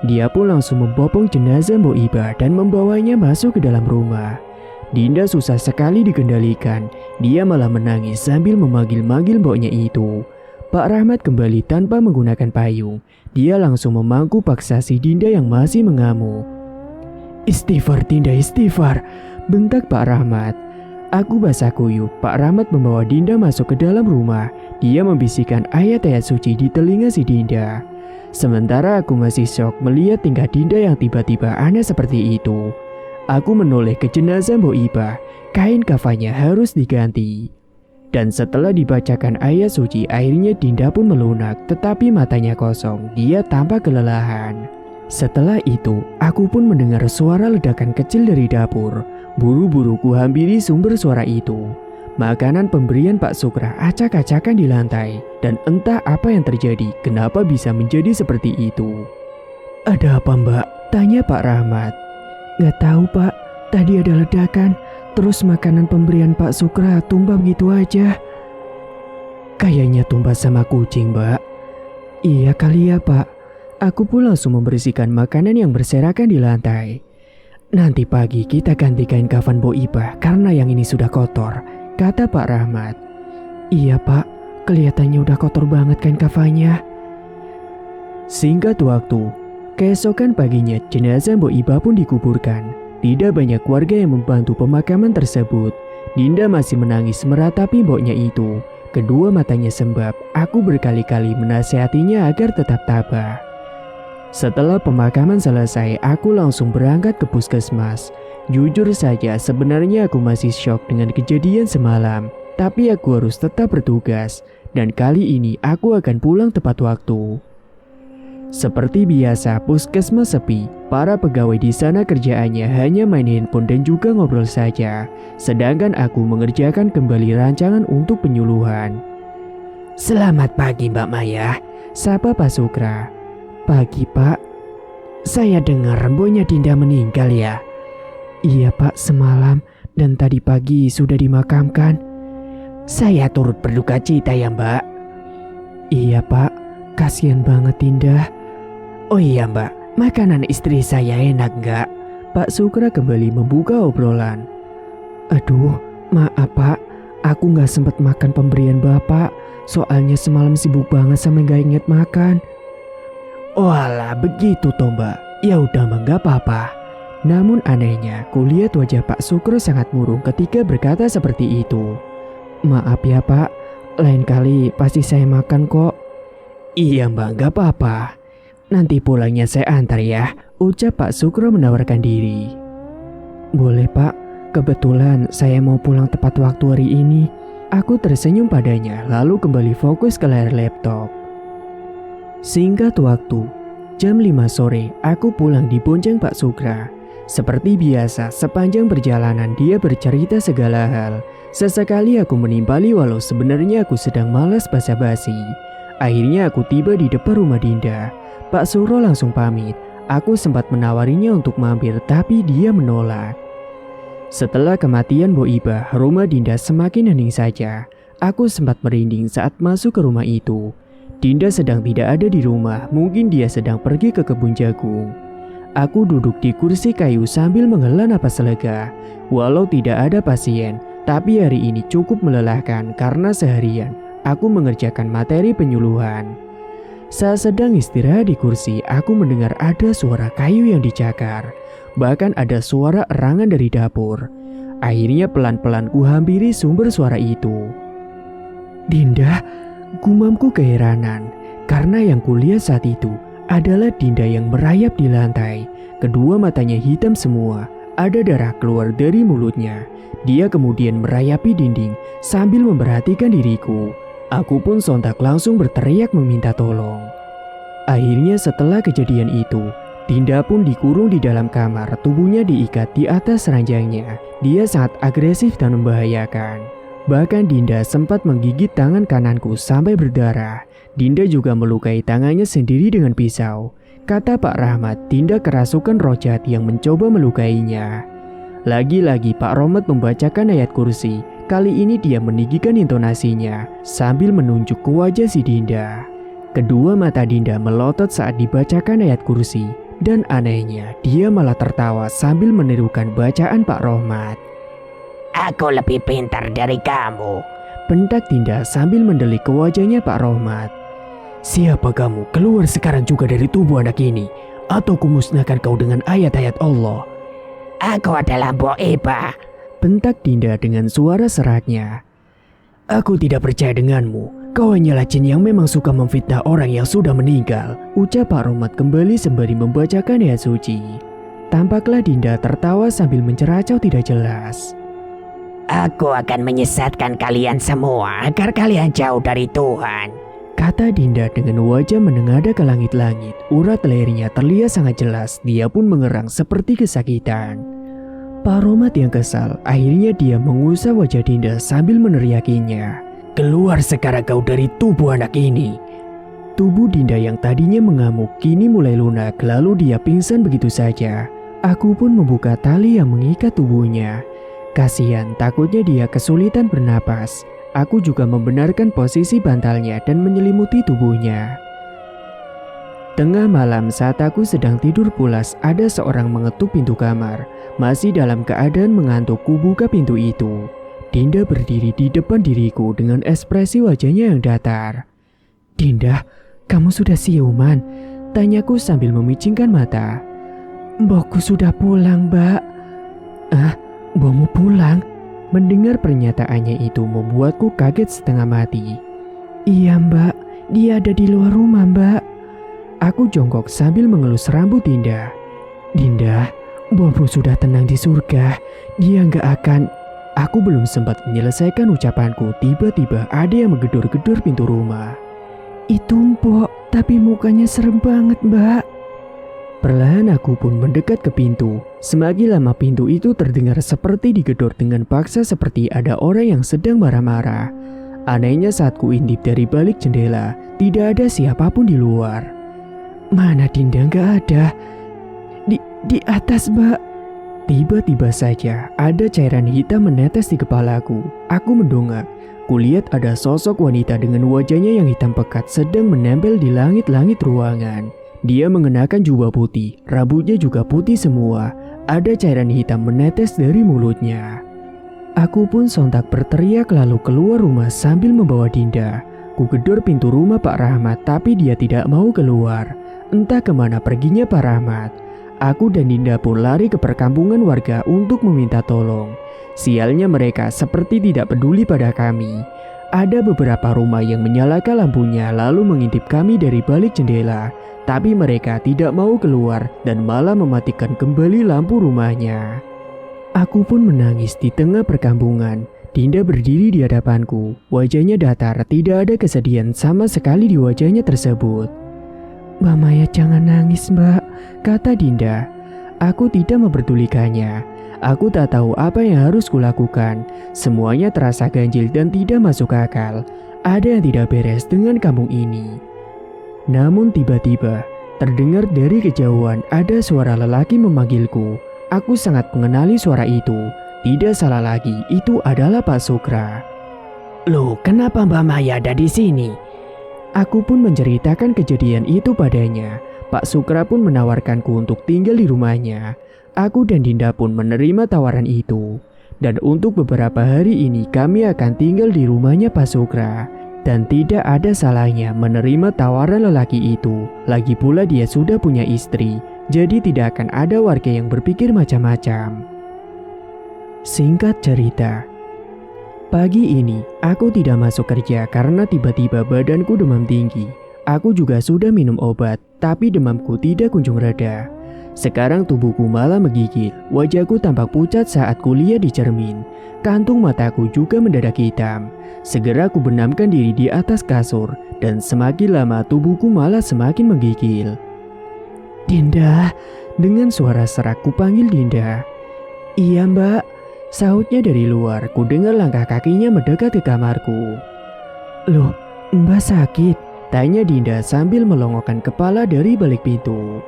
Dia pun langsung membopong jenazah Mbok Iba dan membawanya masuk ke dalam rumah. Dinda susah sekali dikendalikan. Dia malah menangis sambil memanggil-manggil Mboknya itu. Pak Rahmat kembali tanpa menggunakan payung. Dia langsung memangku paksa si Dinda yang masih mengamuk. Istighfar Dinda, istighfar, bentak Pak Rahmat. Aku basah kuyup. Pak Rahmat membawa Dinda masuk ke dalam rumah. Dia membisikkan ayat-ayat suci di telinga si Dinda. Sementara aku masih syok melihat tingkah Dinda yang tiba-tiba aneh seperti itu. Aku menoleh ke jenazah Mbok Iba. Kain kafannya harus diganti. Dan setelah dibacakan ayat suci, akhirnya Dinda pun melunak. Tetapi matanya kosong. Dia tampak kelelahan. Setelah itu, aku pun mendengar suara ledakan kecil dari dapur. Buru-buru ku hampiri sumber suara itu. Makanan pemberian Pak Sukra acak-acakan di lantai. Dan entah apa yang terjadi, kenapa bisa menjadi seperti itu. Ada apa Mbak? Tanya Pak Rahmat. Gak tahu Pak, tadi ada ledakan. Terus makanan pemberian Pak Sukra tumbah begitu aja. Kayaknya tumbah sama kucing, Mbak. Iya kali ya, Pak. Aku pun langsung membersihkan makanan yang berserakan di lantai. Nanti pagi kita ganti kain kafan Bo Iba karena yang ini sudah kotor, kata Pak Rahmat. Iya, Pak. Kelihatannya udah kotor banget kain kafannya. Singkat waktu, keesokan paginya jenazah Bo Iba pun dikuburkan. Tidak banyak warga yang membantu pemakaman tersebut. Dinda masih menangis meratapi mboknya itu. Kedua matanya sembab. Aku berkali-kali menasihatinya agar tetap tabah. Setelah pemakaman selesai, aku langsung berangkat ke puskesmas. Jujur saja, sebenarnya aku masih syok dengan kejadian semalam. Tapi aku harus tetap bertugas. Dan kali ini aku akan pulang tepat waktu. Seperti biasa, puskesmas sepi. Para pegawai di sana kerjaannya hanya main handphone dan juga ngobrol saja. Sedangkan aku mengerjakan kembali rancangan untuk penyuluhan. Selamat pagi Mbak Maya, sapa Pak Sukra. Pagi Pak. Saya dengar mboknya Dinda meninggal ya? Iya Pak, semalam dan tadi pagi sudah dimakamkan. Saya turut berduka cita ya Mbak. Iya Pak, kasihan banget Dinda. Oh iya Mbak, makanan istri saya enak nggak? Pak Sukra kembali membuka obrolan. Aduh, maaf Pak, aku nggak sempat makan pemberian Bapak. Soalnya semalam sibuk banget sama nggak inget makan. Walah, begitu toh Mbak. Ya udah Mbak, nggak apa-apa. Namun anehnya, kulihat wajah Pak Sukro sangat murung ketika berkata seperti itu. Maaf ya Pak, lain kali pasti saya makan kok. Iya Mbak, nggak apa-apa. Nanti pulangnya saya antar ya, ucap Pak Sukro menawarkan diri. Boleh Pak, kebetulan saya mau pulang tepat waktu hari ini. Aku tersenyum padanya lalu kembali fokus ke layar laptop. Singkat waktu, jam 5 sore aku pulang dibonceng Pak Sukra. Seperti biasa, sepanjang perjalanan dia bercerita segala hal. Sesekali aku menimpali walau sebenarnya aku sedang malas basa-basi. Akhirnya aku tiba di depan rumah Dinda. Pak Suro langsung pamit. Aku sempat menawarinya untuk mampir tapi dia menolak. Setelah kematian Bo Iba, rumah Dinda semakin hening saja. Aku sempat merinding saat masuk ke rumah itu. Dinda sedang tidak ada di rumah, mungkin dia sedang pergi ke kebun jagung. Aku duduk di kursi kayu sambil menghela napas lega. Walau tidak ada pasien, tapi hari ini cukup melelahkan karena seharian aku mengerjakan materi penyuluhan. Saat sedang istirahat di kursi, aku mendengar ada suara kayu yang dicakar. Bahkan ada suara erangan dari dapur. Akhirnya pelan-pelan kuhampiri sumber suara itu. Dinda, gumamku keheranan. Karena yang kulihat saat itu adalah Dinda yang merayap di lantai. Kedua matanya hitam semua. Ada darah keluar dari mulutnya. Dia kemudian merayapi dinding sambil memperhatikan diriku. Aku pun sontak langsung berteriak meminta tolong. Akhirnya setelah kejadian itu, Dinda pun dikurung di dalam kamar, tubuhnya diikat di atas ranjangnya. Dia sangat agresif dan membahayakan. Bahkan Dinda sempat menggigit tangan kananku sampai berdarah. Dinda juga melukai tangannya sendiri dengan pisau. Kata Pak Rahmat, Dinda kerasukan roh jahat yang mencoba melukainya. Lagi-lagi Pak Romet membacakan ayat kursi. Kali ini dia meninggikan intonasinya sambil menunjuk ke wajah si Dinda. Kedua mata Dinda melotot saat dibacakan ayat kursi. Dan anehnya, dia malah tertawa sambil menirukan bacaan Pak Rohmat. Aku lebih pintar dari kamu, bentak Dinda sambil mendelik ke wajahnya Pak Rohmat. Siapa kamu? Keluar sekarang juga dari tubuh anak ini, atau kumusnahkan kau dengan ayat-ayat Allah. Aku adalah Bo Iba, bentak Dinda dengan suara seraknya. Aku tidak percaya denganmu. Kau hanyalah jin yang memang suka memfitnah orang yang sudah meninggal, ucap Pak Rohmat kembali sembari membacakan ayat suci. Tampaklah Dinda tertawa sambil menceracau tidak jelas. Aku akan menyesatkan kalian semua agar kalian jauh dari Tuhan, kata Dinda dengan wajah menengadah ke langit-langit. Urat lehernya terlihat sangat jelas. Dia pun mengerang seperti kesakitan. Pak Rohmat yang kesal, akhirnya dia mengusap wajah Dinda sambil meneriakinya. Keluar sekarang kau dari tubuh anak ini. Tubuh Dinda yang tadinya mengamuk kini mulai lunak, lalu dia pingsan begitu saja. Aku pun membuka tali yang mengikat tubuhnya. Kasihan, takutnya dia kesulitan bernapas. Aku juga membenarkan posisi bantalnya dan menyelimuti tubuhnya. Tengah malam saat aku sedang tidur pulas, ada seorang mengetuk pintu kamar. Masih dalam keadaan mengantuk, ku buka pintu itu. Dinda berdiri di depan diriku dengan ekspresi wajahnya yang datar. "Dinda, kamu sudah siuman?" tanyaku sambil memicingkan mata. "Mbokku sudah pulang, Mbak." "Ah, mbokmu pulang?" Mendengar pernyataannya itu membuatku kaget setengah mati. "Iya, Mbak, dia ada di luar rumah, Mbak." Aku jongkok sambil mengelus rambut Dinda. "Dinda, mbokmu sudah tenang di surga. Dia nggak akan..." Aku belum sempat menyelesaikan ucapanku, tiba-tiba ada yang menggedor-gedor pintu rumah. "Itu Mbok, tapi mukanya serem banget, Mbak." Perlahan aku pun mendekat ke pintu. Semakin lama pintu itu terdengar seperti digedor dengan paksa, seperti ada orang yang sedang marah-marah. Anehnya saat ku intip dari balik jendela, tidak ada siapapun di luar. "Mana Dinda? Nggak ada." Di atas, Mbak." Tiba-tiba saja ada cairan hitam menetes di kepalaku. Aku mendongak. Kulihat ada sosok wanita dengan wajahnya yang hitam pekat sedang menempel di langit-langit ruangan. Dia mengenakan jubah putih, rambutnya juga putih semua. Ada cairan hitam menetes dari mulutnya. Aku pun sontak berteriak lalu keluar rumah sambil membawa Dinda. Ku gedor pintu rumah Pak Rahmat, tapi dia tidak mau keluar. Entah kemana perginya Pak Rahmat. Aku dan Dinda pun lari ke perkampungan warga untuk meminta tolong. Sialnya mereka seperti tidak peduli pada kami. Ada beberapa rumah yang menyalakan lampunya lalu mengintip kami dari balik jendela. Tapi mereka tidak mau keluar dan malah mematikan kembali lampu rumahnya. Aku pun menangis di tengah perkampungan. Dinda berdiri di hadapanku. Wajahnya datar, tidak ada kesedihan sama sekali di wajahnya tersebut. "Mbak Maya, jangan nangis, Mbak," kata Dinda. Aku tidak memperdulikannya. Aku tak tahu apa yang harus kulakukan. Semuanya terasa ganjil dan tidak masuk akal. Ada yang tidak beres dengan kampung ini. Namun tiba-tiba, terdengar dari kejauhan ada suara lelaki memanggilku. Aku sangat mengenali suara itu. Tidak salah lagi, itu adalah Pak Sukra. "Loh, kenapa Mbak Maya ada di sini?" Aku pun menceritakan kejadian itu padanya. Pak Sukra pun menawarkanku untuk tinggal di rumahnya. Aku dan Dinda pun menerima tawaran itu. Dan untuk beberapa hari ini kami akan tinggal di rumahnya Pak Sukra. Dan tidak ada salahnya menerima tawaran lelaki itu. Lagi pula dia sudah punya istri, jadi tidak akan ada warga yang berpikir macam-macam. Singkat cerita, pagi ini aku tidak masuk kerja karena tiba-tiba badanku demam tinggi. Aku juga sudah minum obat, tapi demamku tidak kunjung reda. Sekarang tubuhku malah menggigil. Wajahku tampak pucat saat kulihat di cermin. Kantung mataku juga mendadak hitam. Segera ku benamkan diri di atas kasur, dan semakin lama tubuhku malah semakin menggigil. "Dinda," dengan suara serak ku panggil Dinda. "Iya, Mbak," sahutnya dari luar. Ku dengar langkah kakinya mendekat ke kamarku. "Loh, Mbak sakit?" tanya Dinda sambil melongokkan kepala dari balik pintu.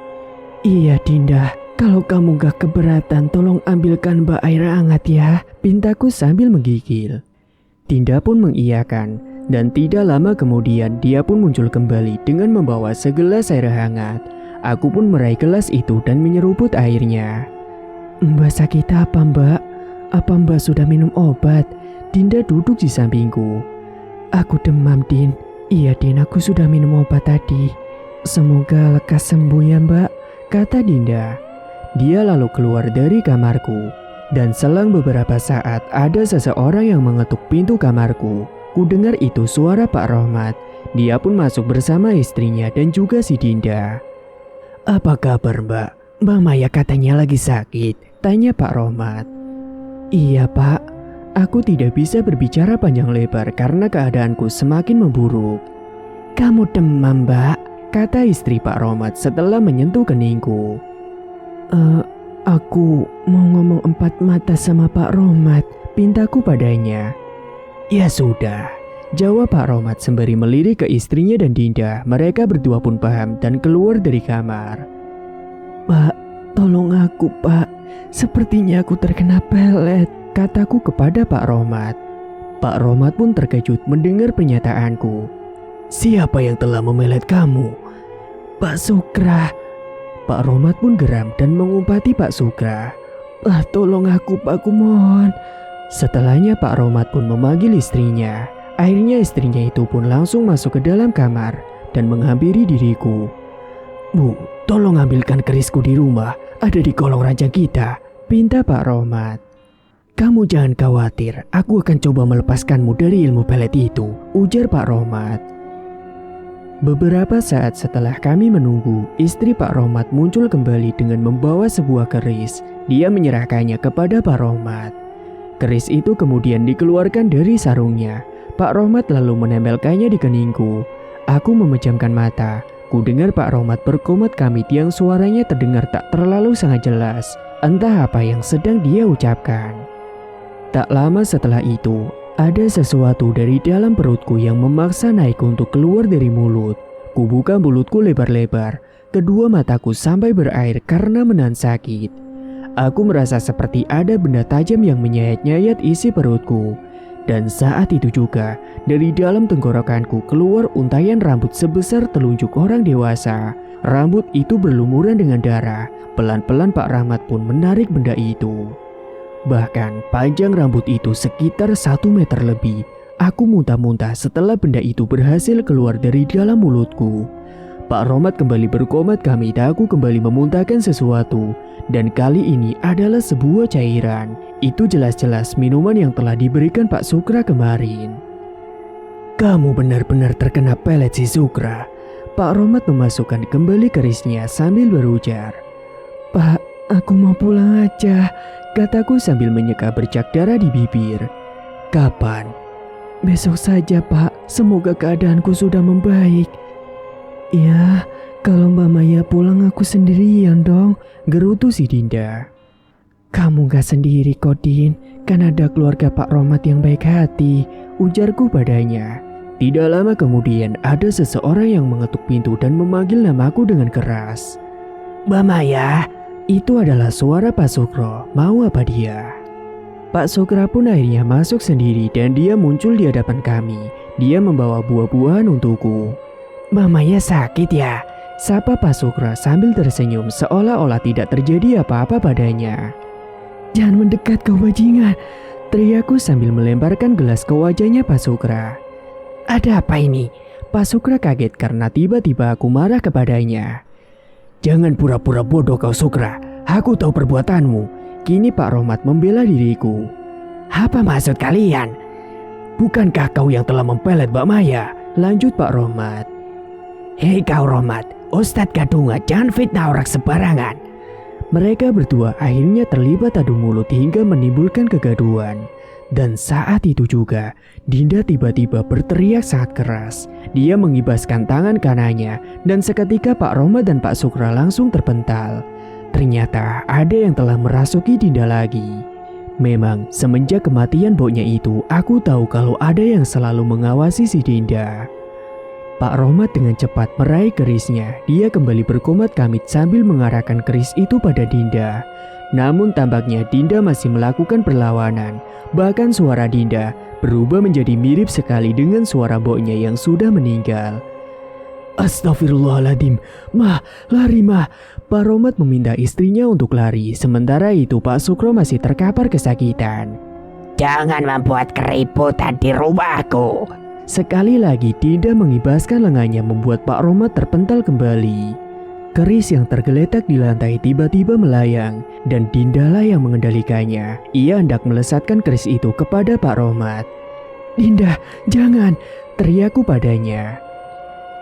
"Iya Dinda, kalau kamu gak keberatan tolong ambilkan Mbak air hangat ya," pintaku sambil menggigil. Dinda pun mengiyakan, dan tidak lama kemudian dia pun muncul kembali dengan membawa segelas air hangat. Aku pun meraih gelas itu dan menyeruput airnya. "Mbak sakit apa, Mbak? Apa Mbak sudah minum obat?" Dinda duduk di sampingku. "Aku demam, Din." "Iya, Din, aku sudah minum obat tadi." "Semoga lekas sembuh ya, Mbak," kata Dinda. Dia lalu keluar dari kamarku. Dan selang beberapa saat ada seseorang yang mengetuk pintu kamarku. Ku dengar itu suara Pak Rahmat. Dia pun masuk bersama istrinya dan juga si Dinda. "Apa kabar, Mbak? Mbak Maya katanya lagi sakit," tanya Pak Rahmat. "Iya, Pak. Aku tidak bisa berbicara panjang lebar karena keadaanku semakin memburuk." "Kamu demam, Mbak," kata istri Pak Rahmat setelah menyentuh keningku. Aku mau ngomong empat mata sama Pak Rahmat," pintaku padanya. "Ya sudah," jawab Pak Rahmat sembari melirik ke istrinya dan Dinda. Mereka berdua pun paham dan keluar dari kamar. "Pak, tolong aku, Pak. Sepertinya aku terkena pelet," kataku kepada Pak Rohmat. Pak Rohmat pun terkejut mendengar pernyataanku. Siapa yang telah memelet kamu? Pak Sukra. Pak Rohmat pun geram dan mengumpati Pak Sukra. Tolong aku, Pak, kumohon. Setelahnya Pak Rohmat pun memanggil istrinya. Akhirnya istrinya itu pun langsung masuk ke dalam kamar dan menghampiri diriku. Bu, tolong ambilkan kerisku di rumah, ada di kolong ranjang kita, pinta Pak Rohmat. Kamu jangan khawatir, aku akan coba melepaskanmu dari ilmu pelet itu, ujar Pak Rohmat. Beberapa saat setelah kami menunggu, istri Pak Rohmat muncul kembali dengan membawa sebuah keris. Dia menyerahkannya kepada Pak Rohmat. Keris itu kemudian dikeluarkan dari sarungnya. Pak Rohmat lalu menempelkannya di keningku. Aku memejamkan mata. Ku dengar Pak Rohmat berkomat kamit yang suaranya terdengar tak terlalu sangat jelas. Entah apa yang sedang dia ucapkan. Tak lama setelah itu, ada sesuatu dari dalam perutku yang memaksa naik untuk keluar dari mulut. Ku buka mulutku lebar-lebar. Kedua mataku sampai berair karena menahan sakit. Aku merasa seperti ada benda tajam yang menyayat-nyayat isi perutku. Dan saat itu juga, dari dalam tenggorokanku keluar untayan rambut sebesar telunjuk orang dewasa. Rambut itu berlumuran dengan darah. Pelan-pelan Pak Rahmat pun menarik benda itu. Bahkan panjang rambut itu sekitar 1 meter lebih. Aku muntah-muntah setelah benda itu berhasil keluar dari dalam mulutku. Pak Rohmat kembali berkomat kamit. Aku kembali memuntahkan sesuatu. Dan kali ini adalah sebuah cairan. Itu jelas-jelas minuman yang telah diberikan Pak Sukra kemarin. Kamu benar-benar terkena pelet si Sukra. Pak Rohmat memasukkan kembali kerisnya sambil berujar. Pak, aku mau pulang aja, kataku sambil menyeka bercak darah di bibir. Kapan? Besok saja, Pak. Semoga keadaanku sudah membaik. Ya, kalau Mbak Maya pulang aku sendirian dong, gerutu si Dinda. Kamu gak sendiri kok, Din. Kan ada keluarga Pak Rohmat yang baik hati, ujarku padanya. Tidak lama kemudian ada seseorang yang mengetuk pintu dan memanggil namaku dengan keras. Mbak Maya, itu adalah suara Pak Sukro. Mau apa dia? Pak Sukra pun akhirnya masuk sendiri dan dia muncul di hadapan kami. Dia membawa buah-buahan untukku. Mbak Maya sakit ya? Sapa Pak Sukra sambil tersenyum seolah-olah tidak terjadi apa-apa padanya. Jangan mendekat kau bajingan, teriakku sambil melemparkan gelas ke wajahnya Pak Sukra. Ada apa ini? Pak Sukra kaget karena tiba-tiba aku marah kepadanya. Jangan pura-pura bodoh kau Sukra, aku tahu perbuatanmu. Kini Pak Rohmat membela diriku. Apa maksud kalian? Bukankah kau yang telah mempelet Mbak Maya? Lanjut Pak Rohmat. Hei kau Rohmat, Ustadz Gadunga, jangan fitnah orang sembarangan. Mereka berdua akhirnya terlibat adu mulut hingga menimbulkan kegaduhan. Dan saat itu juga, Dinda tiba-tiba berteriak sangat keras. Dia mengibaskan tangan kanannya dan seketika Pak Rohmat dan Pak Sukra langsung terpental. Ternyata ada yang telah merasuki Dinda lagi. Memang semenjak kematian boknya itu, aku tahu kalau ada yang selalu mengawasi si Dinda. Pak Rohmat dengan cepat meraih kerisnya. Dia kembali berkomat kamit sambil mengarahkan keris itu pada Dinda. Namun tampaknya Dinda masih melakukan perlawanan. Bahkan suara Dinda berubah menjadi mirip sekali dengan suara mboknya yang sudah meninggal. Astagfirullahaladzim, Mah, lari Mah. Pak Rohmat meminta istrinya untuk lari. Sementara itu Pak Sukro masih terkapar kesakitan. Jangan membuat keributan di rumahku. Sekali lagi Dinda mengibaskan lengannya membuat Pak Rohmat terpental kembali. Keris yang tergeletak di lantai tiba-tiba melayang dan Dindalah yang mengendalikannya. Ia hendak melesatkan keris itu kepada Pak Rohmat. Dinda, jangan, teriakku padanya.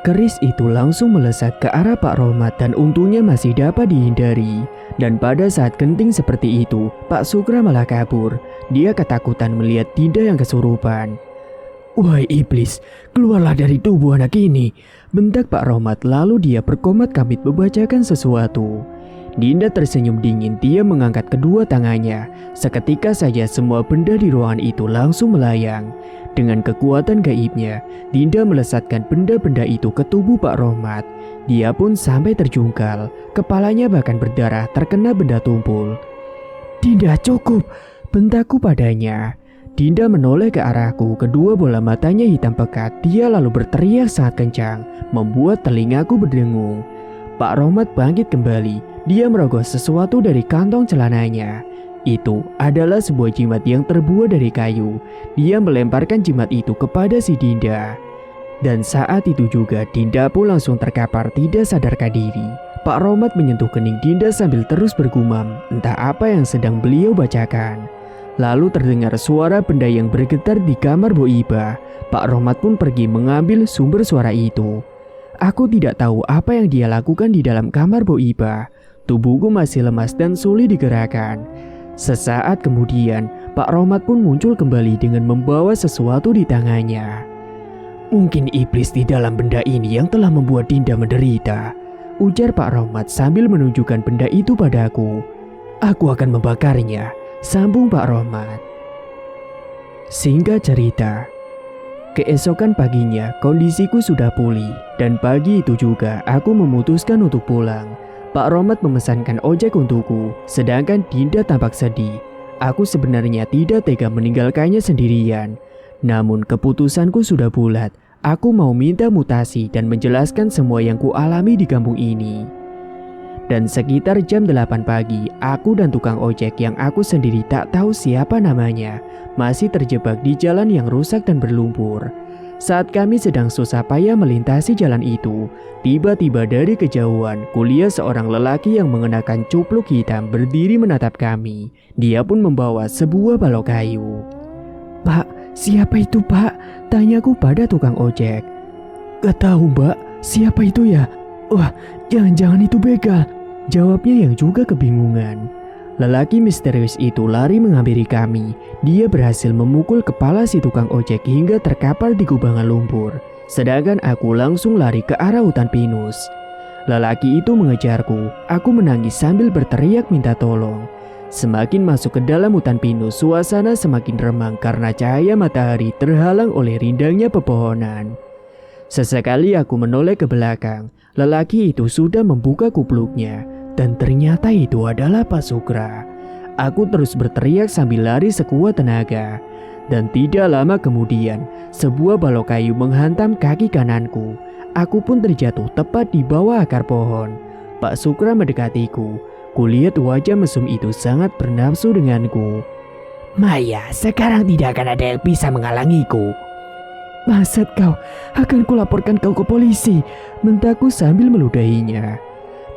Keris itu langsung melesat ke arah Pak Rohmat dan untungnya masih dapat dihindari. Dan pada saat genting seperti itu, Pak Sukra malah kabur. Dia ketakutan melihat Dinda yang kesurupan. Wahai iblis, keluarlah dari tubuh anak ini, bentak Pak Rohmat lalu dia berkomat kamit membacakan sesuatu. Dinda tersenyum dingin, dia mengangkat kedua tangannya. Seketika saja semua benda di ruangan itu langsung melayang. Dengan kekuatan gaibnya, Dinda melesatkan benda-benda itu ke tubuh Pak Rohmat. Dia pun sampai terjungkal, kepalanya bahkan berdarah terkena benda tumpul. Dinda, cukup, bentakku padanya. Dinda menoleh ke arahku, kedua bola matanya hitam pekat. Dia lalu berteriak sangat kencang, membuat telingaku berdengung. Pak Rohmat bangkit kembali. Dia merogoh sesuatu dari kantong celananya. Itu adalah sebuah jimat yang terbuat dari kayu. Dia melemparkan jimat itu kepada si Dinda. Dan saat itu juga Dinda pun langsung terkapar tidak sadarkan diri. Pak Rohmat menyentuh kening Dinda sambil terus bergumam, entah apa yang sedang beliau bacakan. Lalu terdengar suara benda yang bergetar di kamar Bu Iba. Pak Rohmat pun pergi mengambil sumber suara itu. Aku tidak tahu apa yang dia lakukan di dalam kamar Bu Iba. Tubuhku masih lemas dan sulit digerakkan. Sesaat kemudian, Pak Rohmat pun muncul kembali dengan membawa sesuatu di tangannya. Mungkin iblis di dalam benda ini yang telah membuat Dinda menderita, ujar Pak Rohmat sambil menunjukkan benda itu padaku. Aku akan membakarnya, sambung Pak Rohmat. Singkat cerita, keesokan paginya kondisiku sudah pulih dan pagi itu juga aku memutuskan untuk pulang. Pak Rohmat memesankan ojek untukku, sedangkan Dinda tampak sedih. Aku sebenarnya tidak tega meninggalkannya sendirian. Namun keputusanku sudah bulat. Aku mau minta mutasi dan menjelaskan semua yang kualami di kampung ini. Dan sekitar jam 8 pagi, aku dan tukang ojek yang aku sendiri tak tahu siapa namanya masih terjebak di jalan yang rusak dan berlumpur. Saat kami sedang susah payah melintasi jalan itu, tiba-tiba dari kejauhan kulihat seorang lelaki yang mengenakan cupluk hitam berdiri menatap kami. Dia pun membawa sebuah balok kayu. "Pak, siapa itu Pak?" tanyaku pada tukang ojek. "Gak tahu Mbak, siapa itu ya? Wah, jangan-jangan itu begal," jawabnya yang juga kebingungan. Lelaki misterius itu lari menghampiri kami. Dia berhasil memukul kepala si tukang ojek hingga terkapar di kubangan lumpur. Sedangkan aku langsung lari ke arah hutan pinus. Lelaki itu mengejarku. Aku menangis sambil berteriak minta tolong. Semakin masuk ke dalam hutan pinus, suasana semakin remang karena cahaya matahari terhalang oleh rindangnya pepohonan. Sesekali aku menoleh ke belakang. Lelaki itu sudah membuka kupluknya. Dan ternyata itu adalah Pak Sukra. Aku terus berteriak sambil lari sekuat tenaga. Dan tidak lama kemudian, sebuah balok kayu menghantam kaki kananku. Aku pun terjatuh tepat di bawah akar pohon. Pak Sukra mendekatiku. Kulihat wajah mesum itu sangat bernafsu denganku. "Maya, sekarang tidak akan ada yang bisa menghalangiku." "Bangsat kau, akan kulaporkan kau ke polisi," bentakku sambil meludahinya.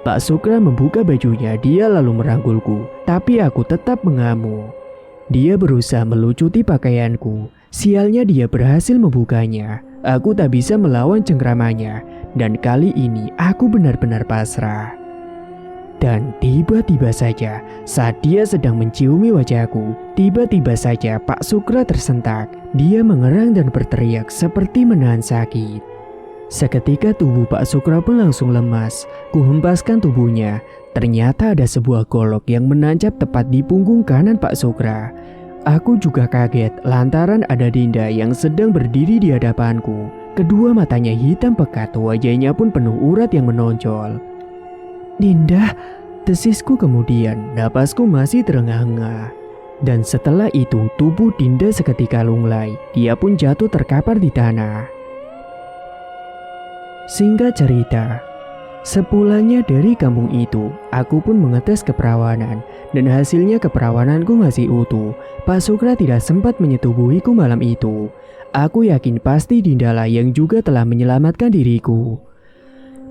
Pak Sukra membuka bajunya, dia lalu merangkulku, tapi aku tetap mengamuk. Dia berusaha melucuti pakaianku, sialnya dia berhasil membukanya. Aku tak bisa melawan cengkramannya, dan kali ini aku benar-benar pasrah. Dan tiba-tiba saja, saat dia sedang menciumi wajahku, tiba-tiba saja Pak Sukra tersentak. Dia mengerang dan berteriak seperti menahan sakit. Seketika tubuh Pak Sukra pun langsung lemas. Kuhempaskan tubuhnya. Ternyata ada sebuah golok yang menancap tepat di punggung kanan Pak Sukra. Aku juga kaget lantaran ada Dinda yang sedang berdiri di hadapanku. Kedua matanya hitam pekat, wajahnya pun penuh urat yang menonjol. "Dinda," desisku kemudian, napasku masih terengah-engah. Dan setelah itu tubuh Dinda seketika lunglai. Dia pun jatuh terkapar di tanah. Singkat cerita, sepulangnya dari kampung itu, aku pun mengetes keperawanan dan hasilnya keperawananku masih utuh. Pak Sukra tidak sempat menyetubuhiku malam itu. Aku yakin pasti Dindalah yang juga telah menyelamatkan diriku.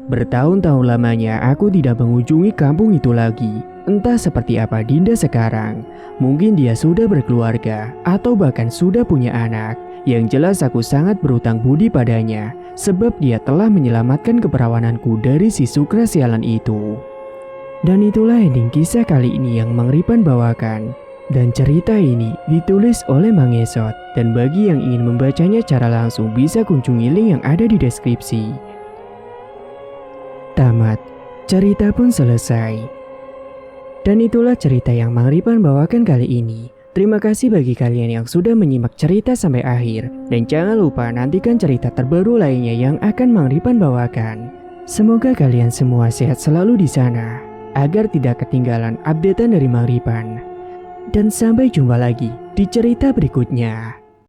Bertahun-tahun lamanya aku tidak mengunjungi kampung itu lagi. Entah seperti apa Dinda sekarang. Mungkin dia sudah berkeluarga atau bahkan sudah punya anak. Yang jelas aku sangat berutang budi padanya, sebab dia telah menyelamatkan keperawananku dari si Sukra sialan itu. Dan itulah ending kisah kali ini yang Mang Ripan bawakan. Dan cerita ini ditulis oleh Mang Esot. Dan bagi yang ingin membacanya secara langsung bisa kunjungi link yang ada di deskripsi. Tamat, cerita pun selesai. Dan itulah cerita yang Mang Ripan bawakan kali ini. Terima kasih bagi kalian yang sudah menyimak cerita sampai akhir. Dan jangan lupa nantikan cerita terbaru lainnya yang akan Mang Ripan bawakan. Semoga kalian semua sehat selalu di sana, agar tidak ketinggalan updatean dari Mang Ripan. Dan sampai jumpa lagi di cerita berikutnya.